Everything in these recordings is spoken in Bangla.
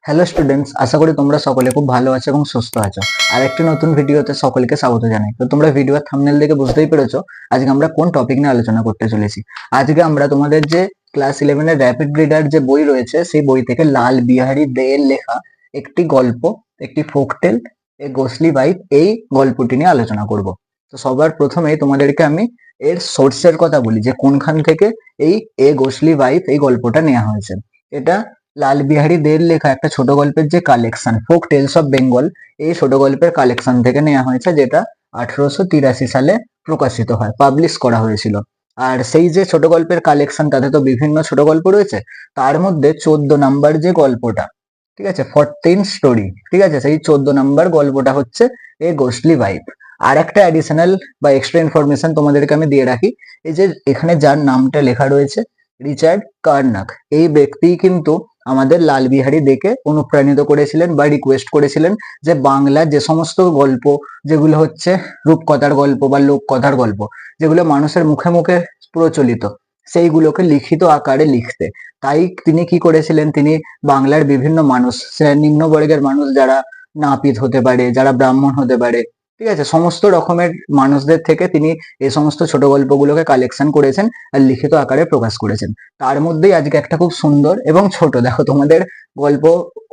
হ্যালো স্টুডেন্টস, আশা করি তোমরা সকলে খুব ভালো আছো এবং সুস্থ আছো। আর একটি নতুন ভিডিওতে সকলকে স্বাগত জানাই। তো তোমরা ভিডিওর থাম্বনেল দেখে বুঝতেই পেরেছো আজকে আমরা কোন টপিক নিয়ে আলোচনা করতে চলেছি। আজকে আমরা তোমাদের যে ক্লাস 11 এর র্যাপিড রিডার যে বই রয়েছে সেই বই থেকে লাল বিহারী দে এর লেখা একটি গল্প, একটি ফোকটেল, এ গোসলি ওয়াইফ, এই গল্পটি নিয়ে আলোচনা করব। তো সবার প্রথমেই তোমাদেরকে আমি এর সোর্সের কথা বলি যে কোনখান থেকে এই এ গোসলি ওয়াইফ এই গল্পটা নেওয়া হয়েছে। এটা লাল বিহারী দের লেখা একটা ছোট গল্পের যে collection folk tales of Bengal, এই ছোট গল্পের কালেকশন থেকে নেওয়া হয়েছে, যেটা 1883 সালে প্রকাশিত হয়, পাবলিশ করা হয়েছিল। আর সেই যে ছোট গল্পের কালেকশন, তাতে তো বিভিন্ন ছোট গল্প রয়েছে, তার মধ্যে 14 নাম্বার যে গল্পটা, ঠিক আছে, 14 স্টোরি, ঠিক আছে, সেই 14 নাম্বার গল্পটা হচ্ছে এ গোসলি ওয়াইফ। আর একটা অ্যাডিশনাল বা এক্সট্রা ইনফরমেশন তোমাদেরকে আমি দিয়ে রাখি, এই যে এখানে যার নামটা লেখা রয়েছে রিচার্ড কার্নাক, এই ব্যক্তি কিন্তু আমাদের লাল বিহারী দেখে অনুপ্রাণিত করেছিলেন বা রিকোয়েস্ট করেছিলেন যে বাংলার যে সমস্ত গল্প, যেগুলো হচ্ছে রূপকথার গল্প বা লোককথার গল্প, যেগুলো মানুষের মুখে মুখে প্রচলিত, সেইগুলোকে লিখিত আকারে লিখতে। তাই তিনি কি করেছিলেন, তিনি বাংলার বিভিন্ন মানুষ, নিম্নবর্গের মানুষ, যারা নাপিত হতে পারে, যারা ব্রাহ্মণ হতে পারে, ঠিক আছে, সমস্ত রকমের মানুষদের থেকে তিনি এই সমস্ত ছোট গল্পগুলোকে কালেকশন করেছেন আর লিখিত আকারে প্রকাশ করেছেন। তার মধ্যেই আজকে একটা খুব সুন্দর এবং ছোট, দেখো তোমাদের গল্প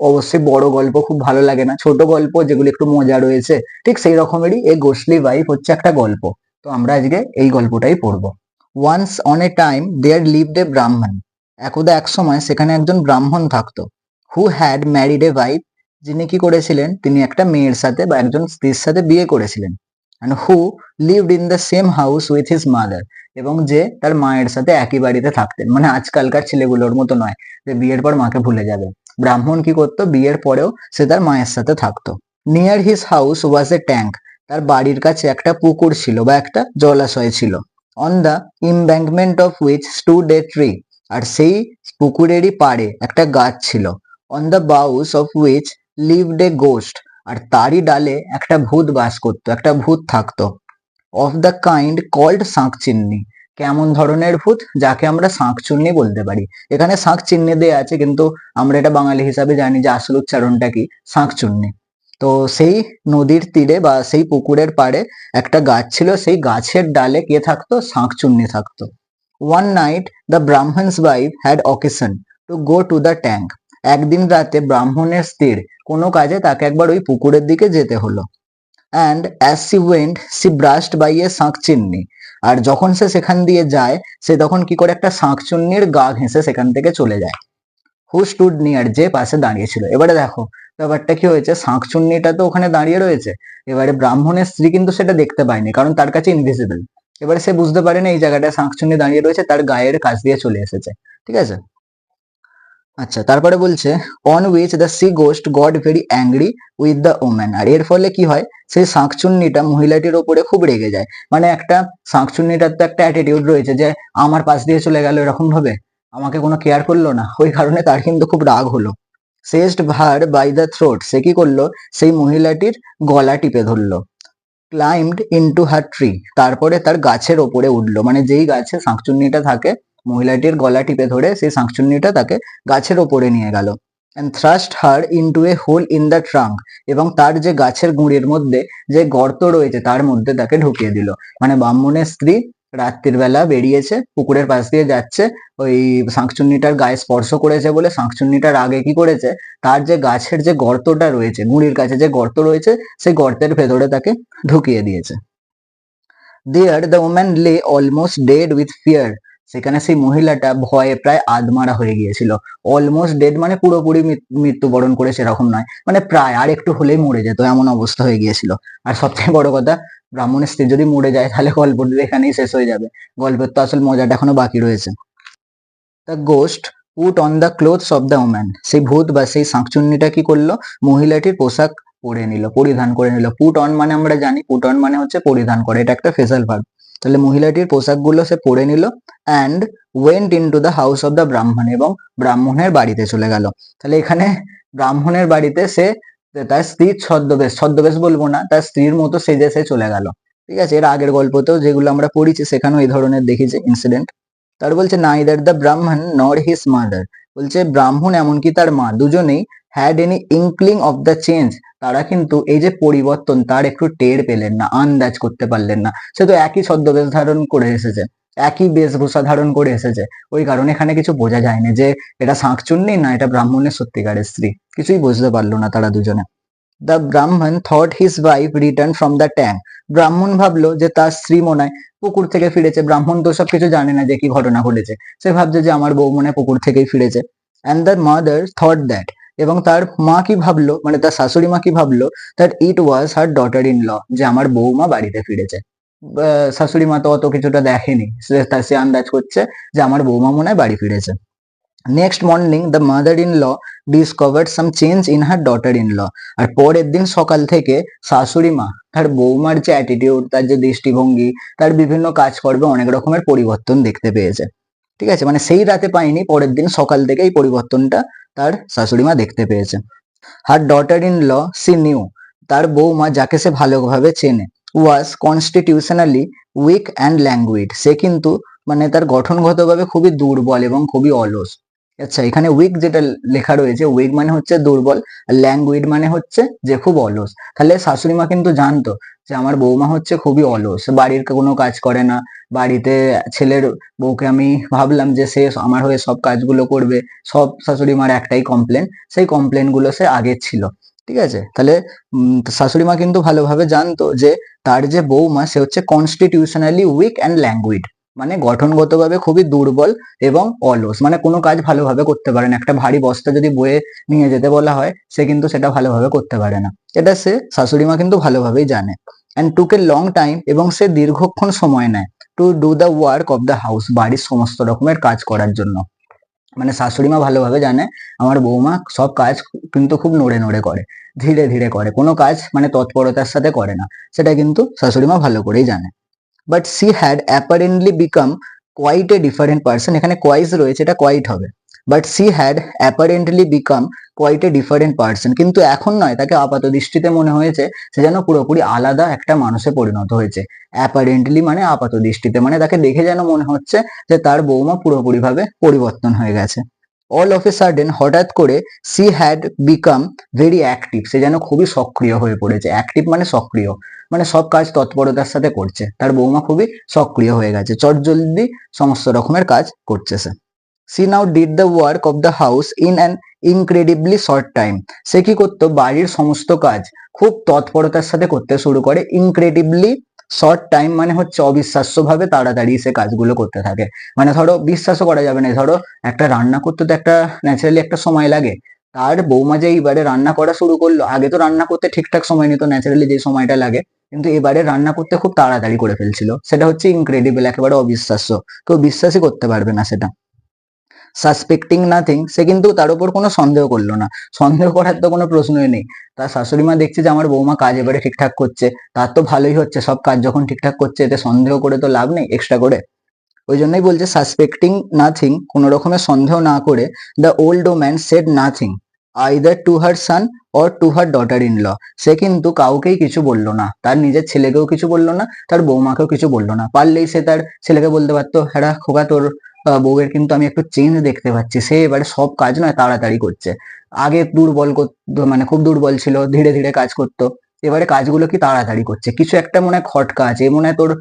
অবশ্যই বড় গল্প খুব ভালো লাগে না, ছোট গল্প যেগুলো একটু মজা রয়েছে, ঠিক সেই রকমেরই এই গোসলি ওয়াইফ হচ্ছে একটা গল্প। তো আমরা আজকে এই গল্পটাই পড়বো। Once upon a time there lived a brahmin, একদা এক সময় সেখানে একজন ব্রাহ্মণ থাকতো। Who had married a wife, যিনি কি করেছিলেন, তিনি একটা মেয়ের সাথে বা একজন স্ত্রীর সাথে বিয়ে করেছিলেন। And who lived in the same house with his mother, এবং যে তার মায়ের সাথে একই বাড়িতে থাকতেন। মানে আজকালকার ছেলেগুলোর মতো নয় যে বিয়ের পর মাকে ভুলে যাবে। ব্রাহ্মণ কি করতো, বিয়ের পরেও সে তার মায়ের সাথে থাকতো। Near his house was A tank, তার বাড়ির কাছে একটা পুকুর ছিল বা একটা জলাশয় ছিল। On the embankment of which stood a tree, আর সেই পুকুরেরই পাড়ে একটা গাছ ছিল। On the boughs of which lived a ghost, আর তারই ডালে একটা ভূত বাস করতো, একটা ভূত থাকতো। Of the kind called shankchinni, কেমন ধরনের ভূত, যাকে আমরা শাঁকচুন্নি বলতে পারি। এখানে শাঁকচিন্নি দেয়া আছে, কিন্তু আমরা এটা বাঙালি হিসাবে জানি যে আসল উচ্চারণটা কি, শাঁকচুন্নি। তো সেই নদীর তীরে বা সেই পুকুরের পাড়ে একটা গাছ ছিল, সেই গাছের ডালে কে থাকতো, শাঁকচুন্নি থাকতো। One night the Brahman's wife had occasion to go to the tank, একদিন রাতে ব্রাহ্মণের স্ত্রীর কোনো কাজে তাকে একবার ওই পুকুরের দিকে যেতে হলো। And as she went she brushed by a shankchinni, আর যখন সে সেখান দিয়ে যায়, সে তখন কি করে একটা শাঁকচুন্নির গা ঘেঁষে সেখান থেকে চলে যায়। হু স্টুড নিয়ার, যে পাশে দাঁড়িয়ে ছিল। এবারে দেখো ব্যাপারটা কি হয়েছে, শাঁকচুন্নিটা তো ওখানে দাঁড়িয়ে রয়েছে, এবারে ব্রাহ্মণের স্ত্রী কিন্তু সেটা দেখতে পায়নি, কারণ তার কাছে ইনভিজিবল। এবারে সে বুঝতে পারেনি এই জায়গাটায় শাঁকচুন্নি দাঁড়িয়ে রয়েছে, তার গায়ের কাছ দিয়ে চলে এসেছে, ঠিক আছে। আচ্ছা, তারপরে বলছে on which the she ghost got very angry with the woman, আর এর ফলে কি হয়, সেই শাঁকচুন্নিটা মহিলাটির ওপরে খুব রেগে যায়। মানে একটা শাঁকচুন্নিটার তো একটা অ্যাটিটিউড রয়েছে যে আমার পাশ দিয়ে চলে গেল এরকম ভাবে, আমাকে কোনো কেয়ার করলো না, ওই কারণে তার কিন্তু খুব রাগ হলো। সেজড ভার বাই দ্য থ্রোট, সে কি করলো, সেই মহিলাটির গলা টিপে ধরলো। ক্লাইম্বড ইনটু হার ট্রি, তারপরে তার গাছের ওপরে উঠলো, মানে যেই গাছে শাঁকচুন্নিটা থাকে, মহিলাটির গলা টিপে ধরে সেই শাঁকচুন্নিটা তাকে গাছের ওপরে নিয়ে গেল। And thrust her into a hole in the trunk, এবং তার যে গাছের গুঁড়ির মধ্যে যে গর্ত রয়েছে তার মধ্যে তাকে ঢুকিয়ে দিল। মানে ব্রাহ্মণের স্ত্রী রাত্রির বেলা বেরিয়েছে, পুকুরের পাশ দিয়ে যাচ্ছে, ওই শাঁকচুন্নিটার গায়ে স্পর্শ করেছে বলে শাঁকচুন্নিটার আগে কি করেছে, তার যে গাছের যে গর্তটা রয়েছে, গুঁড়ির কাছে যে গর্ত রয়েছে, সেই গর্তের ভেতরে তাকে ঢুকিয়ে দিয়েছে। দেয়ার দ্য ওম্যান লে অলমোস্ট ডেড উইথ ফিয়ার, সেখানে সেই মহিলাটা ভয়ে প্রায় আধমারা হয়ে গিয়েছিল। অলমোস্ট ডেড মানে পুরোপুরি মৃত্যুবরণ করে সেরকম নয়, মানে প্রায় আর একটু হলেই মরে যেত, এমন অবস্থা হয়ে গিয়েছিল। আর সবথেকে বড় কথা, ব্রাহ্মণের স্ত্রী যদি মরে যায় তাহলে গল্পটি এখানেই শেষ হয়ে যাবে, গল্পের তো আসল মজাটা এখনো বাকি রয়েছে। The ghost put on the clothes of the woman, সেই ভূত বা সেই শাঁকচুন্নিটা কি করলো, মহিলাটির পোশাক পরে নিল, পরিধান করে নিল। পুট অন মানে আমরা জানি, পুট অন মানে হচ্ছে পরিধান করে, এটা একটা ফ্রেজাল ভার্ব। তাহলে মহিলাটির পোশাকগুলো সে পরে নিল। And went into the house of the ব্রাহ্মণ, এবং ব্রাহ্মণের বাড়িতে চলে গেল। তাহলে এখানে ব্রাহ্মণের বাড়িতে সে তার স্ত্রীর ছদ্মবেশ, ছদ্মবেশ বলবো না, তার স্ত্রীর মতো সেজে সে চলে গেল, ঠিক আছে। এর আগের গল্পতেও যেগুলো আমরা পড়েছি সেখানেও এই ধরনের দেখিছে ইনসিডেন্ট। তার বলছে নাইদার দ্য ব্রাহ্মণ নর হিজ মাদার, বলছে ব্রাহ্মণ এমনকি তার মা দুজনেই had any inkling of the change, তারা কিন্তু এই যে পরিবর্তন তার একটু টের পেলেন না, আন্দাজ করতে পারলেন না। সে তো একই ছদ্মবেশ ধারণ করে এসেছে, একই বেশভূষা ধারণ করে এসেছে, ওই কারণে এখানে কিছু বোঝা যায়নি যে এটা শাঁকচুন্নি না এটা ব্রাহ্মণের সত্যিকারের স্ত্রী, কিছুই বুঝতে পারলো না তারা দুজনে। দ্য ব্রাহ্মণ thought his wife return from the tank, ব্রাহ্মণ ভাবলো যে তার স্ত্রী মনে হয় পুকুর থেকে ফিরেছে। ব্রাহ্মণ তো সব কিছু জানে না যে কি ঘটনা ঘটেছে, সে ভাবছে যে আমার বউ মনে হয় পুকুর থেকেই ফিরেছে। And the mother thought that, এবং তার মা কি ভাবলো, মানে তার শাশুড়ি মা কি ভাবলো, that it was her daughter in law, যে আমার বৌমা বাড়িতে ফিরেছে। শাশুড়ি মা তো অত কিছুটা দেখেনি, সে আন্দাজ করছে যে আমার বৌমা মনে হয় বাড়ি ফিরেছে। Next morning the mother in law discovered some change in her daughter in law, আর পরের দিন সকাল থেকে শাশুড়ি মা তার বৌমার যে অ্যাটিটিউড, তার যে দৃষ্টিভঙ্গি, তার বিভিন্ন কাজকর্মে অনেক রকমের পরিবর্তন দেখতে পেয়েছে। ঠিক আছে, মানে সেই রাতে পাইনি, পরের দিন সকাল থেকে এই পরিবর্তনটা তার শাশুড়ি মা দেখতে পেয়েছে। Her daughter in law she knew, তার বৌমা যাকে সে ভালোভাবে চেনে, was constitutionally weak and languid, সে কিন্তু মানে তার গঠনগতভাবে খুবই দুর্বল এবং খুবই অলস। আচ্ছা, এখানে উইক যেটা লেখা রয়েছে, উইক মানে হচ্ছে দুর্বল, আর ল্যাঙ্গুইড মানে হচ্ছে যে খুব অলস। তাহলে শাশুড়ি মা কিন্তু জানতো যে আমার বৌমা হচ্ছে খুবই অলস, বাড়ির কোনো কাজ করে না। বাড়িতে ছেলের বউকে আমি ভাবলাম যে সে আমার হয়ে সব কাজগুলো করবে, সব শাশুড়ি মার একটাই কমপ্লেন, সেই কমপ্লেন গুলো সে আগে ছিল। ঠিক আছে, তাহলে শাশুড়ি মা কিন্তু ভালোভাবে জানতো যে তার যে বৌমা সে হচ্ছে কনস্টিটিউশনালি উইক অ্যান্ড ল্যাঙ্গুইড, মানে গঠনগতভাবে খুবই দুর্বল এবং অলস, মানে কোনো কাজ ভালোভাবে করতে পারে না। একটা ভারী বস্তা যদি বয়ে নিয়ে যেতে বলা হয়, সে কিন্তু সেটা ভালোভাবে করতে পারে না, এটা সে শাশুড়ি মা কিন্তু ভালোভাবেই জানে। And took a long time, এবং সে দীর্ঘক্ষণ সময় নেয় to do the work of the house, বাড়ির সমস্ত রকমের কাজ করার জন্য। মানে শাশুড়ি মা ভালোভাবে জানে আমার বৌমা সব কাজ কিন্তু খুব নড়ে নড়ে করে, ধীরে ধীরে করে, কোনো কাজ মানে তৎপরতার সাথে করে না, সেটা কিন্তু শাশুড়ি মা ভালো করেই জানে। But she had apparently become quite a different person, এখানে কোয়াইস রয়েছে, এটা কোয়াইট হবে। But she had apparently become quite a different person, কিন্তু এখন নয়, তাকে আপাত দৃষ্টিতে মনে হয়েছে সে যেন পুরোপুরি আলাদা একটা মানুষে পরিণত হয়েছে। অ্যাপারেন্টলি মানে আপাত দৃষ্টিতে, মানে তাকে দেখে যেন মনে হচ্ছে যে তার বৌমা পুরোপুরি ভাবে পরিবর্তন হয়ে গেছে। অল অফ এ সাডেন, হঠাৎ করে, she had become very active, সে যেন খুবই সক্রিয় হয়ে পড়েছে। অ্যাক্টিভ মানে সক্রিয়, মানে সব কাজ তৎপরতার সাথে করছে, তার বৌমা খুবই সক্রিয় হয়ে গেছে, চটজলদি সমস্ত রকমের কাজ করছে সে। She now did the work of the house in an incredibly short time, সে কি করতো বাড়ির সমস্ত কাজ খুব তৎপরতার সাথে করতে শুরু করে। ইনক্রেডিবলি শর্ট টাইম মানে হচ্ছে অবিশ্বাস্য ভাবে তাড়াতাড়ি সে কাজগুলো করতে থাকে। মানে ধরো বিশ্বাসও করা যাবে না, ধরো একটা রান্না করতে তো একটা ন্যাচারালি একটা সময় লাগে, তার বৌমা যে এইবারে রান্না করা শুরু করলো, আগে তো রান্না করতে ঠিকঠাক সময় নিত ন্যাচারালি যে সময়টা লাগে, কিন্তু এবারে রান্না করতে খুব তাড়াতাড়ি করে ফেলছিল, সেটা হচ্ছে ইনক্রেডিবল, একেবারে অবিশ্বাস্য, কেউ বিশ্বাসই করতে পারবে না সেটা। সাসপেক্টিং নাথিং, সে কিন্তু তার উপর কোনো সন্দেহ করলো না, সন্দেহ করার তো কোনো প্রশ্নই নেই। তার শাশুড়ি মা দেখছে যে আমার বৌমা কাজ এবারে ঠিকঠাক করছে, তার তো ভালোই হচ্ছে, সব কাজ যখন ঠিকঠাক করছে এতে সন্দেহ করে তো লাভ নেই এক্সট্রা করে। ওই জন্যই বলছে সাসপেক্টিং নাথিং, কোনো রকমের সন্দেহ না করে, the old woman said nothing either to her son or to her daughter in law, সে কিন্তু কাউকেই কিছু বললো না, তার নিজের ছেলেকেও কিছু বললো না, তার বৌমাকেও কিছু বললো না। পারলেই সে তার ছেলেকে বলতে পারতো, হ্যাঁ খোকা তোর বউয়ের কিন্তু আমি একটু চেঞ্জ দেখতে পাচ্ছি, সে এবারে সব কাজ নয় তাড়াতাড়ি করছে, আগে দুর্বল করতো, মানে খুব দুর্বল ছিল, ধীরে ধীরে কাজ করতো, এবারে কাজগুলো কি তাড়াতাড়ি করছে, কিছু একটা মনে হয় খটকা আছে, এ মনে হয় তোর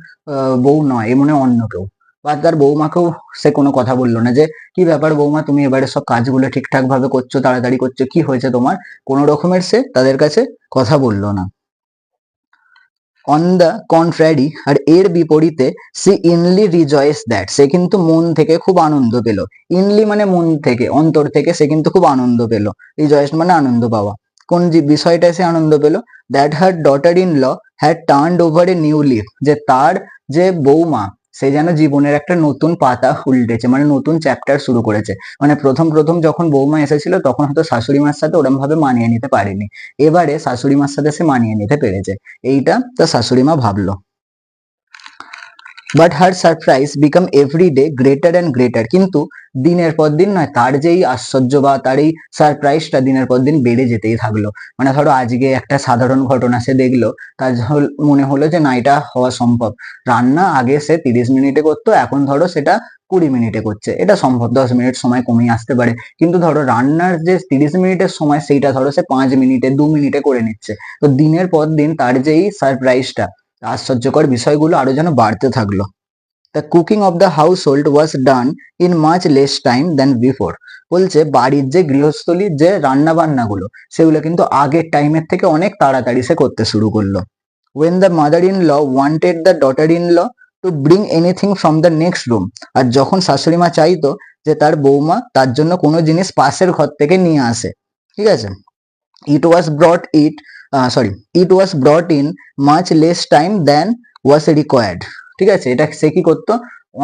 বউ নয়, এ মনে হয় অন্য কেউ। বা তার বৌমাকেও সে কোনো কথা বললো না যে কি ব্যাপার বৌমা, তুমি এবারে সব কাজগুলো ঠিকঠাক ভাবে করছো, তাড়াতাড়ি করছো, কি হয়েছে তোমার, কোনো রকমের সে তাদের কাছে কথা বললো না। অন দ্য কন্ট্রারি, আর এর বিপরীতে, সি ইনলি রিজয়েস দ্যাট, সে কিন্তু মন থেকে খুব আনন্দ পেল। ইনলি মানে মন থেকে, অন্তর থেকে সে কিন্তু খুব আনন্দ পেল। রিজয়েস মানে আনন্দ পাওয়া। কোন যে বিষয়টায় সে আনন্দ পেল, that her daughter in law had turned over a new leaf, যে তার যে বৌমা সে যেন জীবনের একটা নতুন পাতা উল্টেছে, মানে নতুন চ্যাপ্টার শুরু করেছে। মানে প্রথম প্রথম যখন বৌমা এসেছিল তখন হয়তো শাশুড়ি মার সাথে ওরম ভাবে মানিয়ে নিতে পারেনি, এবারে শাশুড়ি মার সাথে সে মানিয়ে নিতে পেরেছে, এইটা তার শাশুড়ি মা ভাবলো। But her surprise become every day greater and greater, কিন্তু দিনের পর দিন নয়, তার যেই আশ্চর্য বা তার এই সারপ্রাইজটা দিনের পর দিন বেড়ে যেতেই থাকলো। মানে ধরো আজকে একটা সাধারণ ঘটনা সে দেখলো, তার মনে হলো যে না এটা হওয়া সম্ভব, রান্না আগে সে 30 মিনিটে করতো, এখন ধরো সেটা 20 মিনিটে করছে, এটা সম্ভব 10 মিনিট সময় কমিয়ে আসতে পারে। কিন্তু ধরো রান্নার যে 30 মিনিটের সময় সেইটা ধরো সে 5 মিনিটে 2 মিনিটে করে নিচ্ছে। তো দিনের পর দিন তার যেই সারপ্রাইজটা, আশ্চর্যকর বিষয়গুলো আরো যেন বাড়তে থাকলো। The cooking of the house hold was done in much less time than before. বলছে বাড়ির যে গৃহস্থলীর যে রান্না বান্নাগুলো সেগুলো কিন্তু আগের টাইমের থেকে অনেক তাড়াতাড়ি সে করতে শুরু করলো। when the mother-in-law wanted the daughter-in-law to bring anything from the next room, আর যখন শাশুড়ি মা চাইতো যে তার বৌমা তার জন্য কোনো জিনিস পাশের ঘর থেকে নিয়ে আসে, ঠিক আছে, it was brought it sorry it was brought in much less time than was required। ঠিক আছে, এটা সে কি করতো,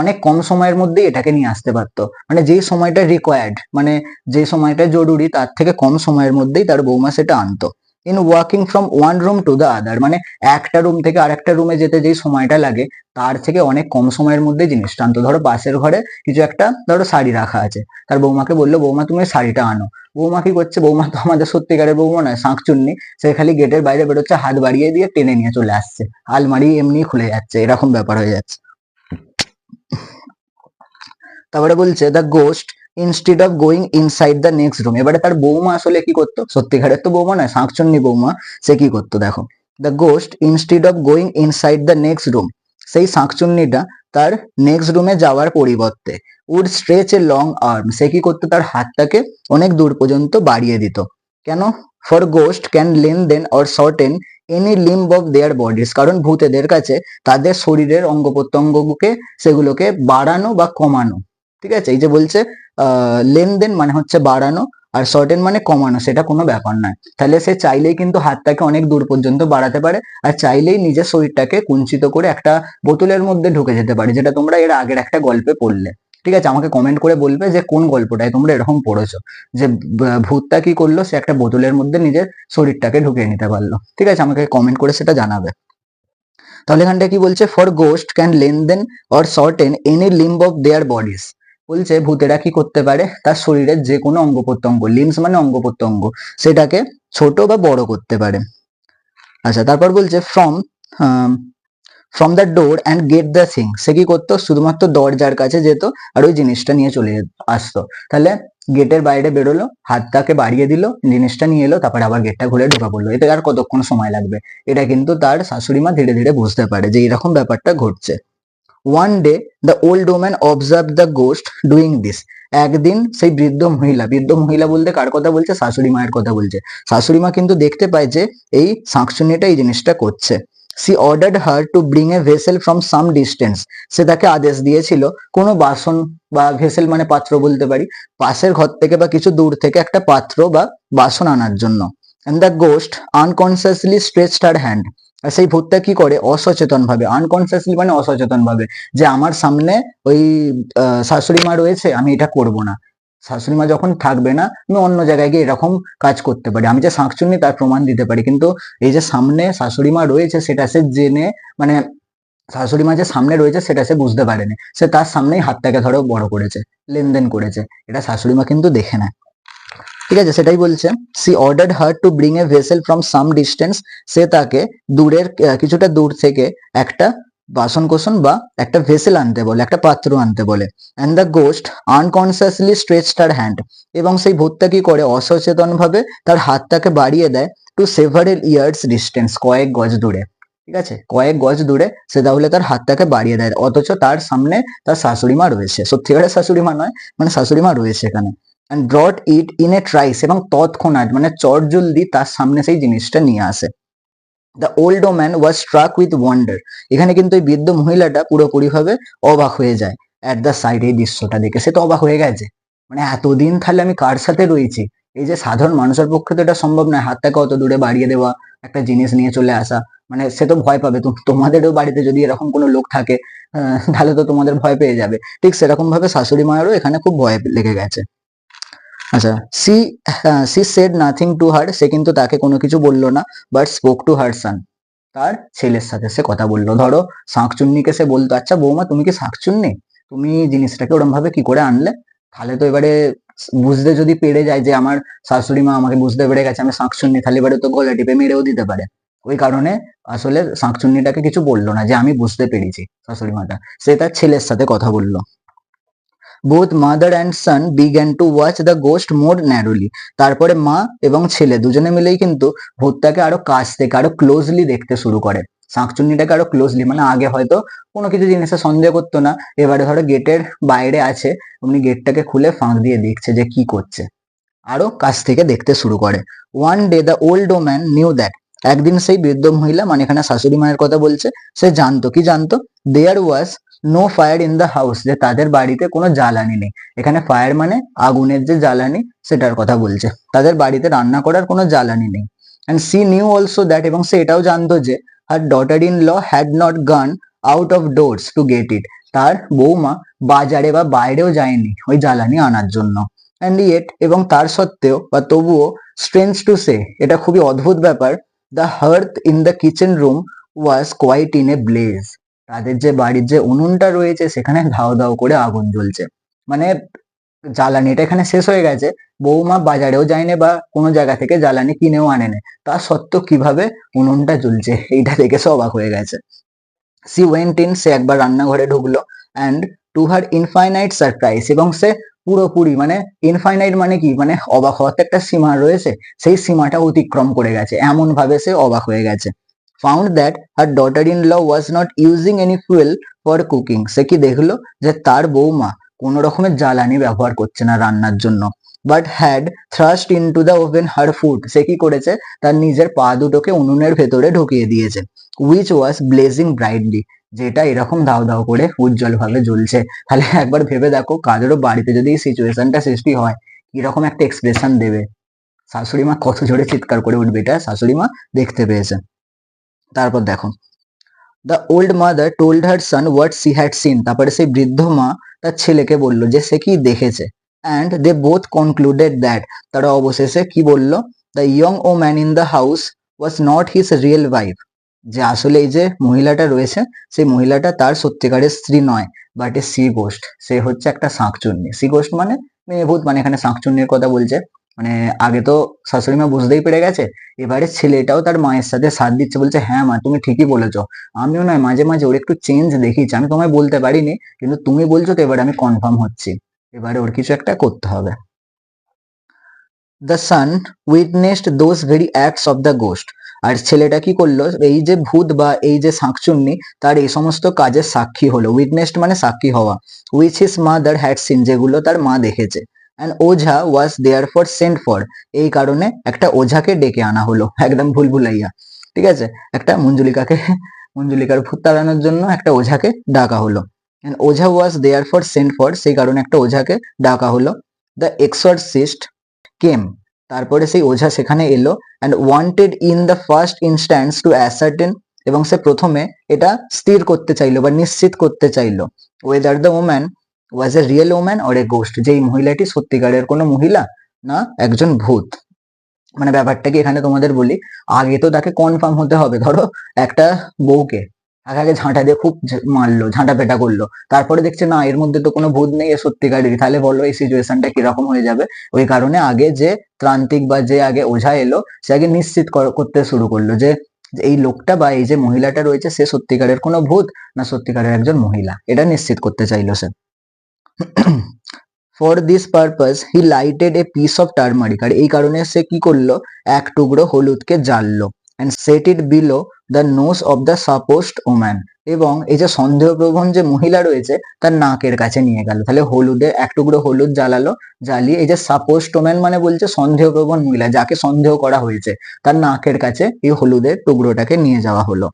অনেক কম সময়ের মধ্যেই এটাকে নিয়ে আসতে পারতো, মানে যেই সময়টা রিকোয়ার্ড, মানে যে সময়টা জরুরি তার থেকে কম সময়ের মধ্যেই তার বৌমা সেটা আনতো। In walking from one room to the other, মানে একটা রুম থেকে আরেকটা রুমে যেতে যেই সময়টা লাগে তার থেকে অনেক কম সময়ের মধ্যে জিনিসটা আনতো। ধরো পাশের ঘরে কিছু একটা ধরো শাড়ি রাখা আছে, তার বৌমাকে বললো বৌমা তুমি শাড়িটা আনো। বৌমা কি করছে, বৌমা তো আমাদের সত্যিকারের বৌমা নয়, শাঁকচুন্নি, সে খালি গেটের বাইরে বেরোচ্ছে, হাত বাড়িয়ে দিয়ে টেনে নিয়ে চলে আসছে, আলমারি এমনি খুলে যাচ্ছে, এরকম ব্যাপার হয়ে যাচ্ছে। তারপরে বলছে the ghost instead of going inside the next room, এবারে তার বৌমা আসলে কি করতো, সত্যিকারের তো বৌমা নয়, শাঁকচুন্নি বৌমা, সে কি করতো দেখো, the ghost instead of going inside the next room, সেই শাঁকচুন্নিটা তার নেক্সট রুমে যাওয়ার পরিবর্তে would stretch a long arm, সে কি করতো তার হাতটাকে অনেক দূর পর্যন্ত বাড়িয়ে দিত। কেন, ফর গোস্ট ক্যান লেনদেন or shorten any limb of their bodies, কারণ ভূতেদের কাছে তাদের শরীরের অঙ্গ প্রত্যঙ্গকে সেগুলোকে বাড়ানো বা কমানো, ঠিক আছে, এই যে বলছে লেনদেন মানে হচ্ছে বাড়ানো আর শর্টেন মানে কমানো, সেটা কোনো ব্যাপার নয়। তাহলে সে চাইলেই কিন্তু হাতটাকে অনেক দূর পর্যন্ত বাড়াতে পারে আর চাইলেই নিজের শরীরটাকে কুঞ্চিত করে একটা বোতলের মধ্যে ঢুকে যেতে পারে, যেটা তোমরা এর আগের একটা গল্পে পড়লে। ঠিক আছে, আমাকে কমেন্ট করে বলবে যে কোন গল্পটায় তোমরা এরকম পড়েছো, যে ভূতটা কি করলো, সে একটা বোতলের মধ্যে নিজের শরীরটাকে ঢুকিয়ে নিতে পারলো। ঠিক আছে, আমাকে কমেন্ট করে সেটা জানাবে। তাহলে এখানটা কি বলছে, ফর গোস্ট ক্যান লেনদেন or shorten any limb of their bodies, বলছে ভূতেরা কি করতে পারে, তার শরীরের যে কোনো অঙ্গ প্রত্যঙ্গ, লিম্স মানে অঙ্গ প্রত্যঙ্গ, সেটাকে ছোট বা বড় করতে পারে। আচ্ছা, তারপর বলছে from the door and get the thing, সে কি করতো, শুধুমাত্র দরজার কাছে যেত আর ওই জিনিসটা নিয়ে চলে আসতো। তাহলে গেটের বাইরে বেরোলো, হাতটাকে বাড়িয়ে দিল, জিনিসটা নিয়ে এলো, তারপরে আবার গেটটা খুলে ঢোকা পড়লো, এতে আর কতক্ষণ সময় লাগবে, এটা কিন্তু তার শাশুড়ি মা ধীরে ধীরে বুঝতে পারে যে এরকম ব্যাপারটা ঘটছে। One day the old woman observe the ghost doing this, একদিন সেই বৃদ্ধ মহিলা বলতে কার কথা বলছে, শাশুড়ি মায়ের কথা বলছে। শাশুড়ি মা কিন্তু দেখতে পায় যে এই শাঁকচুন্নিটা এই জিনিসটা করছে। She ordered her to bring a vessel from some distance, সে তাকে আদেশ দিয়েছিল কোনো বাসন বা ভেসেল মানে পাত্র বলতে পারি, পাশের ঘর থেকে বা কিছু দূর থেকে একটা পাত্র বা বাসন আনার জন্য। And the ghost unconsciously stretched her hand, আর সেই ভূতটা কি করে, অসচেতন ভাবে, আনকনসিয়াসলি মানে অসচেতন ভাবে, যে আমার সামনে ওই শাশুড়ি মা রয়েছে, আমি এটা করব না, শাশুড়ি মা যখন থাকবে না আমি অন্য জায়গায় গিয়ে এরকম কাজ করতে পারি, আমি যে শাঁকচুন্নি তার প্রমাণ দিতে পারি, কিন্তু এই যে সামনে শাশুড়ি মা রয়েছে সেটা সে জেনে, মানে শাশুড়ি মা যে সামনে রয়েছে সেটা সে বুঝতে পারেনি, সে তার সামনেই হাতটাকে ধরো বড় করেছে, লেনদেন করেছে, এটা শাশুড়ি মা কিন্তু দেখে নেয়। ঠিক আছে, সেটাই বলছে, she ordered her to bring a vessel from some distance, সে তাকে দূরের কিছুটা দূর থেকে একটা বাসনকোসন বা একটা ভেসেল আনতে বলে, একটা পাত্র আনতে বলে। And the ghost unconsciously stretched her hand, এবং সেই ভূতটা কি করে, অসচেতন ভাবে তার হাতটাকে বাড়িয়ে দেয় টু সেভারেল ইয়ার্স ডিস্টেন্স, কয়েক গজ দূরে। ঠিক আছে, কয়েক গজ দূরে সে তাহলে তার হাতটাকে বাড়িয়ে দেয়, অথচ তার সামনে তার শাশুড়ি মা রয়েছে, সত্যিকারের শাশুড়ি মা নয়, মানে শাশুড়ি মা রয়েছে এখানে। and brought it in a trice, এবং তৎক্ষণাৎ মানে চটজলদি তার সামনে সেই জিনিসটা নিয়ে আসে। The old woman was struck with wonder, এখানে কিন্তু এই বৃদ্ধ মহিলাটা পুরোপুরি ভাবে অবাক হয়ে যায় অ্যাট দ্য সাইড, এই দৃশ্যটা দেখে সে তো অবাক হয়ে গেছে, মানে এতদিন তাহলে আমি কার সাথে রয়েছি, এই যে সাধারণ মানুষের পক্ষে তো এটা সম্ভব নয়, হাতটাকে অত দূরে বাড়িয়ে দেওয়া, একটা জিনিস নিয়ে চলে আসা, মানে সে তো ভয় পাবে, তোমাদেরও বাড়িতে যদি এরকম কোনো লোক থাকে তাহলে তো তোমাদের ভয় পেয়ে যাবে, ঠিক সেরকম ভাবে শাশুড়ি মায়েরও এখানে খুব ভয় লেগে গেছে। আচ্ছা, she said nothing to her, সে কিন্তু তাকে কোনো কিছু বললো না, but spoke to her son, তার ছেলের সাথে সে কথা বললো। ধরো শাঁকচুন্নিকে সে বলতো, আচ্ছা বৌমা তুমি কি শাঁকচুন্নি, তুমি জিনিসটাকে ওরম ভাবে কি করে আনলে, তাহলে তো এবারে বুঝতে যদি পেরে যায় যে আমার শাশুড়ি মা আমাকে বুঝতে পেরে গেছে আমি শাঁকচুন্নি, তাহলে এবারে তো গলা টিপে মেরেও দিতে পারে। ওই কারণে আসলে শাঁকচুন্নিটাকে কিছু বললো না যে আমি বুঝতে পেরেছি শাশুড়ি মাটা, সে তার ছেলের সাথে কথা বললো। both mother and son began to watch the ghost more narrowly. তারপরে মা এবং ছেলে দুজনে মিলেই কিন্তু ভূতটাকে আরো কাছ থেকে আরো ক্লোজলি দেখতে শুরু করে, শাঁকচুন্নিটাকে আরো ক্লোজলি। মানে আগে হয়তো কোনো কিছু জিনিসে সন্দেহ করতো না, এবারে ধরো গেটের বাইরে আছে, উনি গেটটাকে খুলে ফাঁক দিয়ে দেখছে যে কি করছে, আরো কাছ থেকে দেখতে শুরু করে। One day the old woman knew that, একদিন সেই বৃদ্ধ মহিলা, মানে এখানে শাশুড়ি মায়ের কথা বলছে, সে জানতো, কি জানতো, there was no fire in the house, যে তাদের বাড়িতে কোনো জ্বালানি নেই। এখানে ফায়ার মানে আগুনের যে জ্বালানি সেটার কথা বলছে, তাদের বাড়িতে রান্না করার কোনো জ্বালানি নেই। And she knew also that, এবং সে এটাও জানতো যে her daughter in law had not gone out of doors to get it, তার বৌমা বাজারে বা বাইরেও যায়নি ওই জ্বালানি আনার জন্য। অ্যান্ড ইয়েট, এবং তার সত্ত্বেও বা তবুও, স্ট্রেঞ্জ টু সে, এটা খুবই অদ্ভুত ব্যাপার, the hearth in the kitchen room was quite in a blaze, তাদের যে বাড়ির যে উনুনটা রয়েছে সেখানে ধাও ধাও করে আগুন জ্বলছে। মানে জ্বালানিটা এখানে শেষ হয়ে গেছে, বৌমা বাজারেও যায়নি বা কোনো জায়গা থেকে জ্বালানি কিনেও আনেনি, তা সত্ত্বেও কিভাবে উনুনটা জ্বলছে এইটা দেখে সে অবাক হয়ে গেছে। সি ওয়েন্ট ইন, সে একবার রান্নাঘরে ঢুকলো, and to her infinite surprise, এবং সে পুরোপুরি, মানে ইনফাইনাইট মানে কি, মানে অবাক হওয়ার তো একটা সীমা রয়েছে, সেই সীমাটা অতিক্রম করে গেছে, এমন ভাবে সে অবাক হয়ে গেছে। Found that her daughter in law was not using any fuel for cooking, সে কি দেখলো যে তার বৌমা কোন রকমের জ্বালানি ব্যবহার করছে না রান্নার জন্য, but had thrust into the oven her food, সে কি করেছে, তার নিজের পা দুটোকে উনুনের ভেতরে ঢুকিয়ে দিয়েছে, উইচ ওয়াজ ব্লেজিং ব্রাইটলি, যেটা এরকম দাও দাও করে উজ্জ্বল ভাবে জ্বলছে। তাহলে একবার ভেবে দেখো, কাদেরও বাড়িতে যদি এই সিচুয়েশনটা সৃষ্টি হয়, কিরকম একটা এক্সপ্রেশন দেবে। শাশুড়ি মা কত জোরে চিৎকার করে উঠবে, এটা শাশুড়ি মা দেখতে পেয়েছে। তারপর দেখো, the old mother told her Son what she had seen, তারপরে সেই বৃদ্ধ মা তার ছেলেকে বললো যে সে কি দেখেছে। And they both concluded that, তারা অবশেষে কি বললো, the young woman in the house was not his real wife, যে আসলে এই যে মহিলাটা রয়েছে সেই মহিলাটা তার সত্যিকারের স্ত্রী নয়, বাট এ সি গোস্ট, সে হচ্ছে একটা শাঁকচুন্নি। সি গোস্ট মানে মেয়ে ভূত, মানে এখানে শাঁকচুন্নির কথা বলছে। মানে আগে তো শাশুড়ি মা বুঝতেই পেরে গেছে, এবারে ছেলেটাও তার মায়ের সাথে সাথ দিচ্ছে, বলছে হ্যাঁ মা তুমি ঠিকই বলেছো, আমিও নয় মাঝে মাঝে ওর একটু চেঞ্জ দেখিয়েছি, আমি তোমায় বলতে পারিনি, কিন্তু তুমি বলছো তো এবারে আমি কনফার্ম হচ্ছি, এবারে ওর কিছু একটা করতে হবে। The son witnessed those very acts of the ghost, আর ছেলেটা কি করলো, এই যে ভূত বা এই যে শাঁকচুন্নি তার এই সমস্ত কাজের সাক্ষী হলো, উইটনেসড মানে সাক্ষী হওয়া, which his mother had seen, যেগুলো তার মা দেখেছে। And ojha was there for sent for, এই কারণে একটা ওঝাকে ডেকে আনা হলো, একদম ভুল ভুলাইয়া, ঠিক আছে, একটা মঞ্জুলিকার ভূত তাড়ানোর জন্য একটা ওঝাকে ডাকা হলো। And ojha was there for sent for, সেই কারণে একটা ওঝাকে ডাকা হলো। দ্য এক্সরসিস্ট কেম, তারপরে সেই ওঝা সেখানে এলো, and wanted in the first instance to ascertain, এবং সে প্রথমে এটা স্থির করতে চাইলো বা নিশ্চিত করতে চাইলো, whether the woman was A real woman or a ghost, যে এই মহিলাটি সত্যিকারের কোনো মহিলা না একজন ভূত। মানে ব্যাপারটা কি এখানে তোমাদের বলি, আগে তো তাকে কনফার্ম হতে হবে, ধরো একটা বউকে আগে ঝাঁটা দিয়ে খুব মারলো, ঝাঁটা পেটা করলো, তারপরে দেখছে না এর মধ্যে তো কোনো ভূত নেই, এ সত্যিকারেরই, তাহলে বলো এই সিচুয়েশনটা কিরকম হয়ে যাবে। ওই কারণে আগে যে ত্রান্তিক বা যে আগে ওঝা এলো, সে আগে নিশ্চিত করতে শুরু করলো যে যে এই লোকটা বা এই যে মহিলাটা রয়েছে সে সত্যিকারের কোনো ভূত না সত্যিকারের একজন মহিলা, এটা নিশ্চিত করতে চাইলো সে। For this purpose he lighted a piece of turmeric, আর এই কারণে সে কি করলো, এক টুকরো হলুদকে জ্বাললো, and set it below the nose of the supposed woman, এবং এই যে সন্দেহপ্রবণ যে মহিলা রয়েছে তার নাকের কাছে নিয়ে গেল, তাহলে হলুদের এক টুকরো হলুদ জ্বালালো, জ্বালিয়ে এই যে সাপোজড ওম্যান মানে বলছে সন্দেহপ্রবণ মহিলা, যাকে সন্দেহ করা হয়েছে, তার নাকের কাছে এই হলুদের টুকরোটাকে নিয়ে যাওয়া হলো।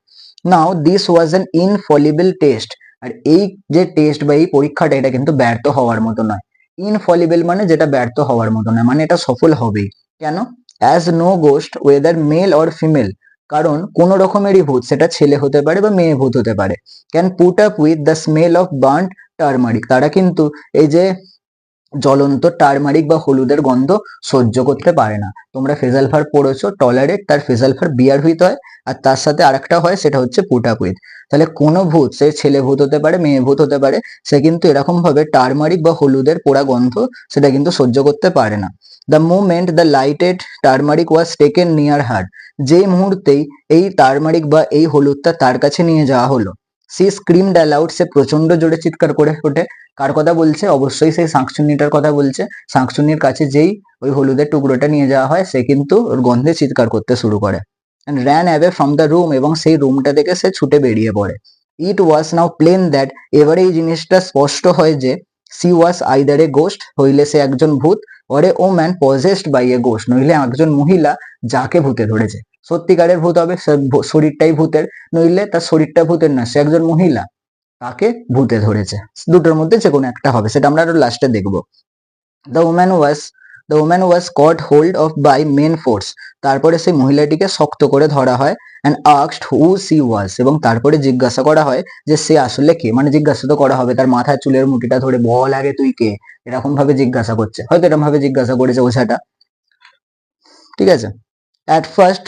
নাও this was an infallible test, আর এই যে টেস্ট বা এই পরীক্ষাটা এটা কিন্তু ব্যর্থ হওয়ার মতো নয়। ইনফলিবল মানে যেটা ব্যর্থ হওয়ার মতো নয়, মানে এটা সফল হবেই। কেন? As no ghost whether male or female, কারণ কোন রকমেরই ভূত, সেটা ছেলে হতে পারে বা মেয়ে ভূত হতে পারে, can put up with the smell of burnt turmeric, তারা কিন্তু এই যে জ্বলন্ত টার্মারিক বা হলুদের গন্ধ সহ্য করতে পারে না। তোমরা ফেজাল ভার্ব পড়েছো, টলারেট, তার ফেজাল ভার্ব বিয়ার হুইথ হয়, আর তার সাথে আরেকটা হয় সেটা হচ্ছে পুট আপ উইথ। তাহলে কোনো ভূত, সে ছেলে ভূত হতে পারে মেয়ে ভূত হতে পারে, সে কিন্তু এরকম ভাবে টার্মারিক বা হলুদের পোড়া গন্ধ সেটা কিন্তু সহ্য করতে পারে না। The moment the lighted turmeric was taken near her, যেই মুহূর্তেই এই টার্মারিক বা এই হলুদটা তার কাছে নিয়ে যাওয়া হলো, সি স্ক্রিমড অ্যালাউড, সে প্রচন্ড জোরে চিৎকার করে ওঠে। কার কথা বলছে? অবশ্যই সেই শাঁকচুন্নিটার কথা বলছে। শাঁকচুন্নির কাছে যেই ওই হলুদের টুকরোটা নিয়ে যাওয়া হয়, সে কিন্তু ওর গন্ধে চিৎকার করতে শুরু করে। And ran away from the room, এবং সেই রুমটা থেকে সে ছুটে বেরিয়ে পড়ে। ইট ওয়াজ নাও প্লেন দ্যাট, এবারে এই জিনিসটা স্পষ্ট হয় যে she was either a ghost, হইলে সে একজন ভূত, or a woman possessed by a ghost, নইলে একজন মহিলা যাকে ভূতে ধরেছে। সত্যিকারের ভূত হবে, শরীরটাই ভূতের, নইলে তার শরীরটা ভূতের না, সে একজন মহিলা, তাকে ভূতে ধরেছে। দুটোর মধ্যে যে কোনো একটা হবে, সেটা আমরা আরো লাস্টে দেখবো। The woman was the woman was caught hold of by main force, তারপরে সেই মহিলাটিকে শক্ত করে ধরা হয়। And asked who she was, এবং তারপরে জিজ্ঞাসা করা হয় যে সে আসলে কে। মানে জিজ্ঞাসা তো করা হবে, তার মাথার চুলের মুঠিটা ধরে বল আগে তুই কে, এরকম ভাবে জিজ্ঞাসা করছে, হয়তো এরকম ভাবে জিজ্ঞাসা করেছে ওঝাটা, ঠিক আছে। At first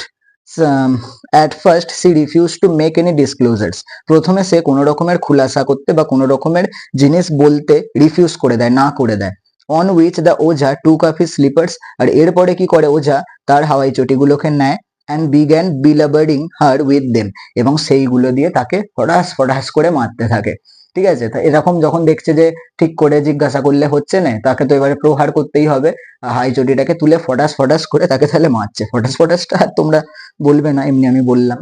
at first she refuse to make any disclosures, প্রথমে সে কোনো রকমের খুলাসা করতে বা কোনো রকমের জিনিস বলতে রিফিউজ করে দেয়, না করে দেয়। On which the ojha took up his slippers, আর এরপরে কি করে ওঝা, তার হাওয়াই চটিগুলোকে নেয়। And began belabouring her with them, এবং সেইগুলো দিয়ে তাকে ফটাস ফটাস করে মারতে থাকে, ঠিক আছে। তা এরকম যখন দেখছে যে ঠিক করে জিজ্ঞাসা করলে হচ্ছে না, তাকে তো এবারে প্রহার করতেই হবে। হাই চটিটাকে তুলে ফটাস ফটাস করে তাকে তাহলে মারছে। ফটাস ফটাসটা আর তোমরা বলবে না, এমনি আমি বললাম।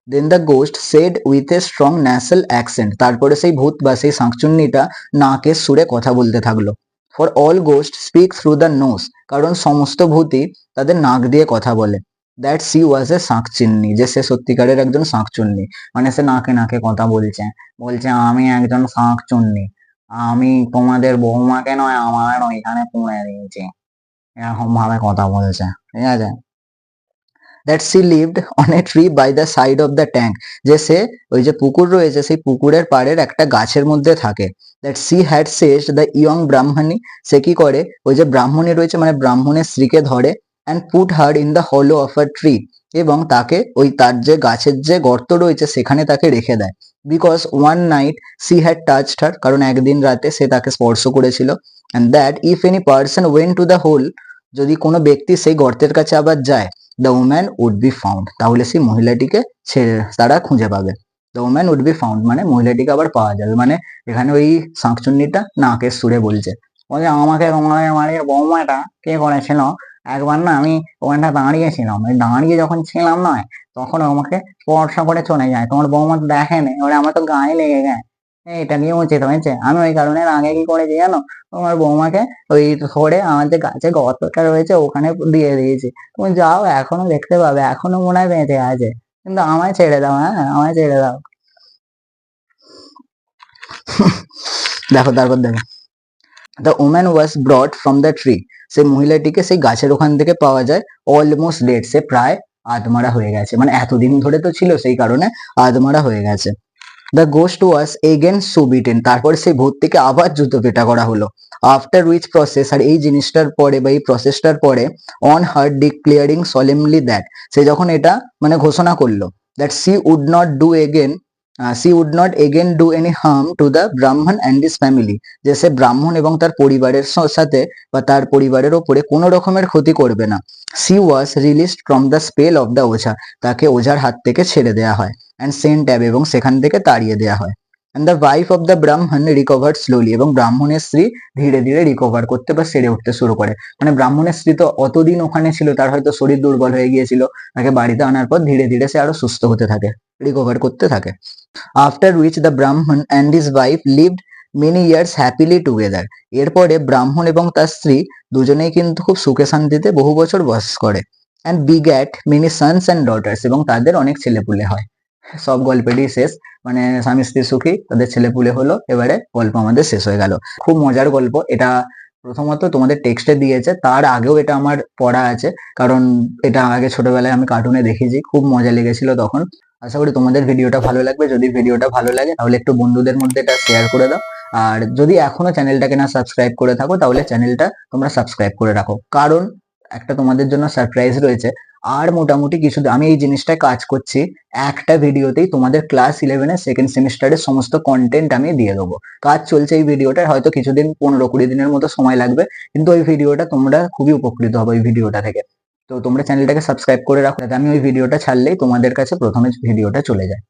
Then the ghost said with a strong nasal accent, তারপরে সেই ভূত বা সেই শাঁকচুন্নিটা নাকের সুরে কথা বলতে থাকলো। For all ghost speak through the nose, কারণ সমস্ত ভূতই তাদের নাক দিয়ে কথা বলে। দ্যাট সি ওয়াজ এ শাঁকচুন্নি, যে সে সত্যিকারের একজন শাঁকচুন্নি, মানে সে নাকে নাকে কথা বলছে, বলছে আমি একজন শাঁকচুন্নি, আমি তোমাদের বৌমাকে নয় আমার ওইখানে পুড়ে দিয়েছি, এরকম ভাবে কথা বলছে, ঠিক আছে। That she lived on a tree by the side of the tank, যে সে ওই যে পুকুর রয়েছে সেই পুকুরের পাড়ের একটা গাছের মধ্যে থাকে। That she had seized the young Brahmani, সে কি করে ওই যে ব্রাহ্মণী রয়েছে মানে ব্রাহ্মণের স্ত্রীকে ধরে। And put her in the হলো অফ আ ট্রি, এবং তাকে ওই তার যে গাছের যে গর্ত রয়েছে সেখানে তাকে রেখে দেয়। Because one night she had touched her, কারণ একদিন রাতে সে তাকে স্পর্শ করেছিল। And that if any person went to the hole, যদি কোনো ব্যক্তি সেই গর্তের কাছে আবার যায়, the woman would be found, তাহলে সেই মহিলাটিকে তারা খুঁজে পাবে। The woman would be found মানে মহিলাটিকে আবার পাওয়া যাবে, মানে এখানে ওই শাঁকচুন্নিটা নাকের সুরে বলছে, বলছে আমাকে তোমাদের বাড়ির বৌমাটা কে করেছিল, একবার না আমি ওখানটা দাঁড়িয়েছিলাম, ওই দাঁড়িয়ে যখন ছিলাম নয়, তখন আমাকে স্পর্শ করে চলে যায়, তোমার বৌমা তো দেখেনি, ওরা আমার তো গায়ে লেগে যায়, এটা কি উচিত হয়েছে? আমি ওই কারণে আগে কি করেছি জানো, তোমার বৌমাকে ওই ধরে আমার যে গাছে গর্তটা রয়েছে ওখানে দিয়ে দিয়েছি, তুমি যাও এখনো দেখতে পাবে, এখনো মনে হয় বেঁচে আছে, কিন্তু আমায় ছেড়ে দাও, হ্যাঁ আমায় ছেড়ে দাও। দেখো তারপর দেখো, the woman was ব্রট from the tree, সেই মহিলাটিকে সেই গাছের ওখান থেকে পাওয়া যায়। অলমোস্ট ডেড, সে প্রায় আধমারা হয়ে গেছে, মানে এতদিন ধরে তো ছিল সেই কারণে আধমারা হয়ে গেছে। দ্য গোস্ট ওয়াজ এগেন সুবিটেন, তারপরে সেই ভূতটিকে আবার জুতো পেটা করা হলো। আফটার উইচ প্রসেস, আর এই জিনিসটার পরে বা এই প্রসেসটার পরে, on her declaring solemnly that, সে যখন এটা মানে ঘোষণা করলো, that she would not again do any harm to the Brahman and his family, যে সে ব্রাহ্মণ এবং তার পরিবারের সাথে বা তার পরিবারের ওপরে কোনো রকমের ক্ষতি করবে না। She was released from the spell of the ojha, তাকে ওঝার হাত থেকে ছেড়ে দেওয়া হয়। অ্যান্ড সেন্ট অ্যাবে, এবং সেখান থেকে তাড়িয়ে দেওয়া হয়। And the wife of the ব্রাহ্মণ রিকভার্ড স্লোলি, এবং ব্রাহ্মণের স্ত্রী ধীরে ধীরে রিকভার করতে বা সেরে উঠতে শুরু করে। মানে ব্রাহ্মণের স্ত্রী তো অতদিন ওখানে ছিল, তার হয়তো শরীর দুর্বল হয়ে গিয়েছিল, তাকে বাড়িতে আনার পর ধীরে ধীরে সে আরো সুস্থ হতে থাকে, রিকভার করতে থাকে। After which the Brahman and his wife lived many years happily together, এরপরে ব্রাহ্মণ এবং তার স্ত্রী দুজনেই কিন্তু খুব সুখে শান্তিতে বহু বছর বাস করে। And begat many sons and daughters, এবং তাদের অনেক ছেলেপুলে হয়। সব গল্পেরই শেষ, মানে স্বামী স্ত্রী সুখী, তাদের ছেলেপুলে হলো, এবারে গল্প আমাদের শেষ হয়ে গেল। খুব মজার গল্প এটা, প্রথমত তোমাদের টেক্সটে দিয়েছে, তার আগেও এটা আমার পড়া আছে, কারণ এটা আগে ছোটবেলায় আমি কার্টুনে দেখেছি, খুব মজা লেগেছিল তখন। আশা করি তোমাদের ভিডিওটা ভালো লাগবে, যদি ভিডিওটা ভালো লাগে তাহলে একটু বন্ধুদের মধ্যে এটা শেয়ার করে দাও। আর যদি এখনো চ্যানেলটাকে না সাবস্ক্রাইব করে থাকো তাহলে চ্যানেলটা তোমরা সাবস্ক্রাইব করে রাখো, কারণ একটা তোমাদের জন্য সারপ্রাইজ রয়েছে। আর মোটামুটি কিছু আমি এই জিনিসটায় কাজ করছি, একটা ভিডিওতেই তোমাদের ক্লাস 11-এর সেকেন্ড সেমিস্টারের সমস্ত কন্টেন্ট আমি দিয়ে দেবো। কাজ চলছে এই ভিডিওটার, হয়তো কিছুদিন 15-20 দিনের মতো সময় লাগবে, কিন্তু ওই ভিডিওটা তোমরা খুবই উপকৃত হবে ওই ভিডিওটা থেকে। তো তোমরা চ্যানেলটাকে সাবস্ক্রাইব করে রাখো, যাতে আমি ওই ভিডিওটা ছাড়লেই তোমাদের কাছে প্রথমে ভিডিওটা চলে যায়।